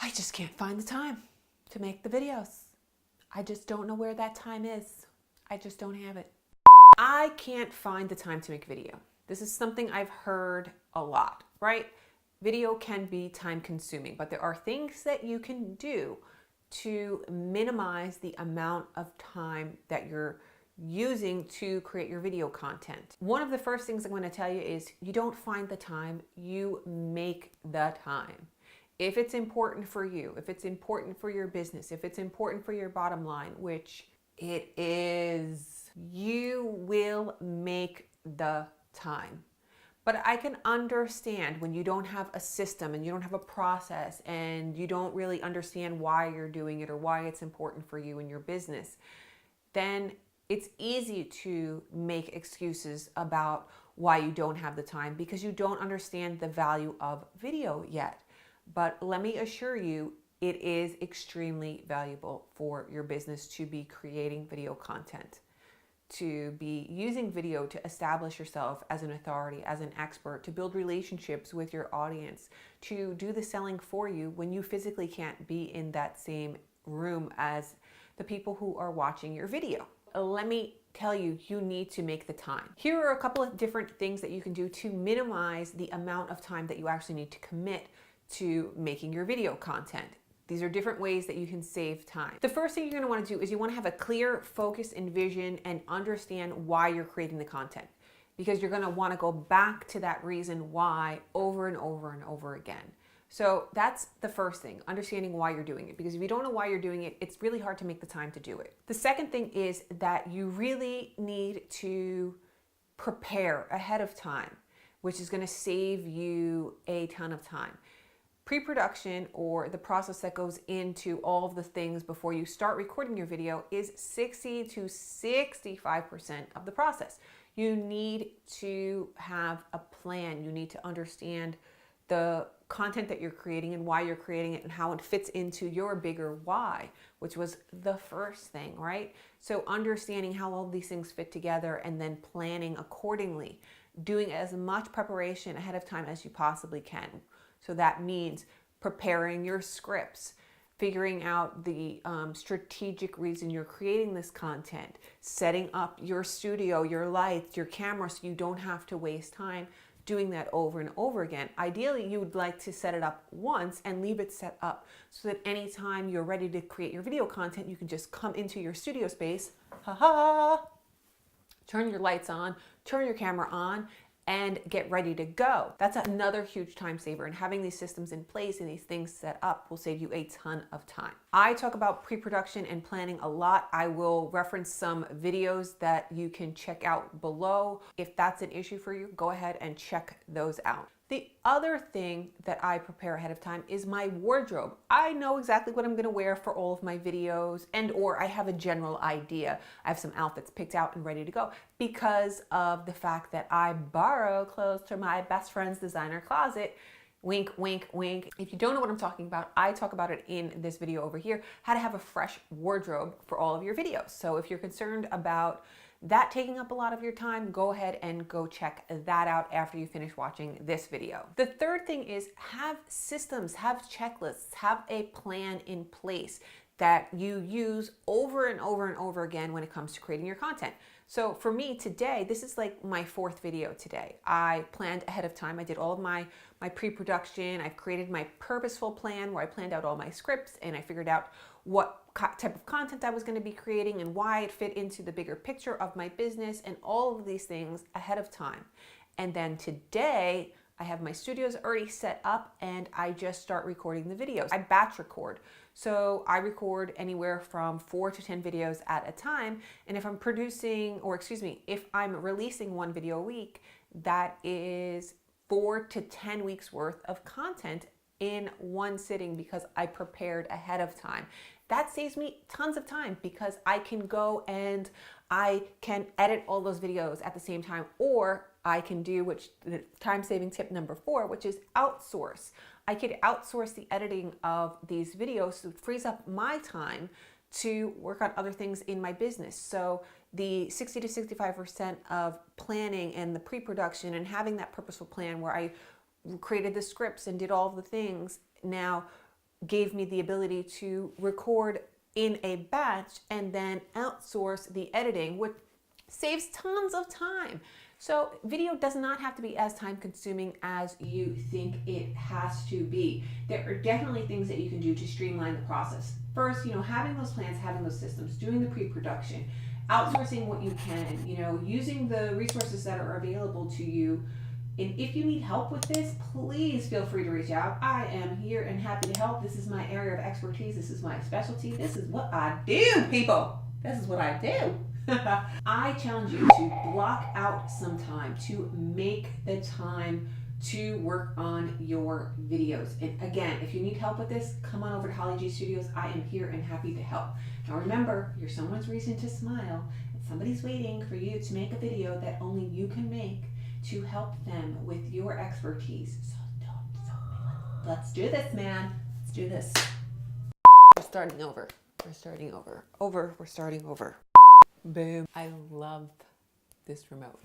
I just can't find the time to make the videos. I just don't know where that time is. I just don't have it. I can't find the time to make video. This is something I've heard a lot, right? Video can be time consuming, but there are things that you can do to minimize the amount of time that you're using to create your video content. One of the first things I'm going to tell you is you don't find the time, you make the time. If it's important for you, if it's important for your business, if it's important for your bottom line, which it is, you will make the time. But I can understand when you don't have a system and you don't have a process and you don't really understand why you're doing it or why it's important for you in your business, then it's easy to make excuses about why you don't have the time because you don't understand the value of video yet. But let me assure you, it is extremely valuable for your business to be creating video content, to be using video to establish yourself as an authority, as an expert, to build relationships with your audience, to do the selling for you when you physically can't be in that same room as the people who are watching your video. Let me tell you, you need to make the time. Here are a couple of different things that you can do to minimize the amount of time that you actually need to commit to making your video content. These are different ways that you can save time. The first thing you're going to want to do is you want to have a clear focus and vision and understand why you're creating the content, because you're going to want to go back to that reason why over and over and over again. So that's the first thing, understanding why you're doing it, because if you don't know why you're doing it, it's really hard to make the time to do it. The second thing is that you really need to prepare ahead of time, which is going to save you a ton of time. Pre-production, or the process that goes into all of the things before you start recording your video, is 60 to 65% of the process. You need to have a plan. You need to understand the content that you're creating and why you're creating it and how it fits into your bigger why, which was the first thing, right? So understanding how all these things fit together and then planning accordingly, doing as much preparation ahead of time as you possibly can. So that means preparing your scripts, figuring out the strategic reason you're creating this content, setting up your studio, your lights, your camera, so you don't have to waste time doing that over and over again. Ideally, you would like to set it up once and leave it set up so that anytime you're ready to create your video content, you can just come into your studio space, turn your lights on, turn your camera on, and get ready to go. That's another huge time saver, and having these systems in place and these things set up will save you a ton of time. I talk about pre-production and planning a lot. I will reference some videos that you can check out below. If that's an issue for you, go ahead and check those out. The other thing that I prepare ahead of time is my wardrobe. I know exactly what I'm gonna wear for all of my videos, or I have a general idea. I have some outfits picked out and ready to go because of the fact that I borrow clothes from my best friend's designer closet. Wink, wink, wink. If you don't know what I'm talking about, I talk about it in this video over here, how to have a fresh wardrobe for all of your videos. So if you're concerned about that taking up a lot of your time, go ahead and go check that out after you finish watching this video. The third thing is have systems, have checklists, have a plan in place that you use over and over and over again when it comes to creating your content. So for me today, this is like my fourth video today. I planned ahead of time. I did all of my pre-production. I created my purposeful plan where I planned out all my scripts and I figured out what type of content I was going to be creating and why it fit into the bigger picture of my business and all of these things ahead of time. And then today, I have my studios already set up and I just start recording the videos. I batch record. So I record anywhere from 4 to 10 videos at a time. And if I'm if I'm releasing one video a week, that is 4 to 10 weeks worth of content in one sitting because I prepared ahead of time. That saves me tons of time because I can go and I can edit all those videos at the same time, or I can do, which the time-saving tip number 4, which is outsource. I could outsource the editing of these videos, so it frees up my time to work on other things in my business. So the 60 to 65% of planning and the pre-production and having that purposeful plan where I created the scripts and did all of the things now gave me the ability to record in a batch and then outsource the editing, which saves tons of time. So video does not have to be as time consuming as you think it has to be. There are definitely things that you can do to streamline the process. First, having those plans, having those systems, doing the pre-production, outsourcing what you can, using the resources that are available to you. And if you need help with this, please feel free to reach out. I am here and happy to help. This is my area of expertise. This is my specialty. This is what I do, people. This is what I do. I challenge you to block out some time, to make the time to work on your videos. And again, if you need help with this, come on over to Holly G Studios. I am here and happy to help. Now remember, you're someone's reason to smile, and somebody's waiting for you to make a video that only you can make to help them with your expertise. So let's do this, man. Let's do this. We're starting over. We're starting over. We're starting over. Boom. I love this remote.